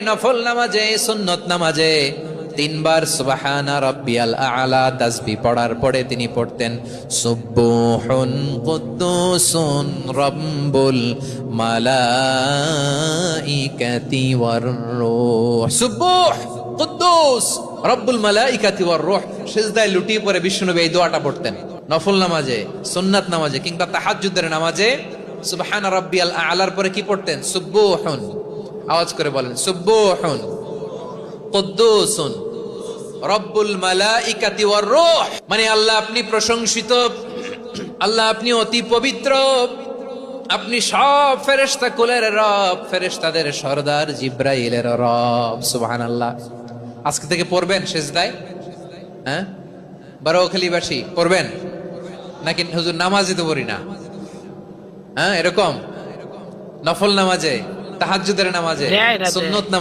নফল নামাজে সুন্নত নামাজে তিনবার সুবহানা রাব্বিয়াল আ'লা তাসবিহ পড়ার পরে তিনি পড়তেন সুবহুন কুদ্দুসুন রাব্বুল মালাইকাতি ওয়ার রূহ। সুবহ কুদ্দুস রাব্বুল মালাইকাতি ওয়ার রূহ। সিজদায় লুটিয়ে পড়ে বিশ্বনবী এই দোয়াটা পড়তেন নফল নামাজে, সুন্নাত নামাজে কিংবা তাহাজ্জুদের নামাজে। সুবহানা রাব্বিয়াল আ'লার পরে কি পড়তেন? সুবহুন, আওয়াজ করে বলেন সুবহুন কুদ্দুসুন রব্বুল মালাইকাতি ওয়ার রূহ। মানে আল্লাহ আপনি প্রশংসিত, আল্লাহ আপনি অতি পবিত্র, আপনি সব ফেরেশতা কুলের রব, ফেরেশতাদের সরদার জিব্রাইলের রব। সুবহানাল্লাহ। আজকে থেকে পড়বেন সিজদায়? হ্যাঁ, বারোখালীবাসী পড়বেন নাকি হুজুর নামাজে তো পড়ি না? হ্যাঁ, এরকম নফল নামাজে, তাহাজ্জুদের নামাজে, সুন্নত নামাজে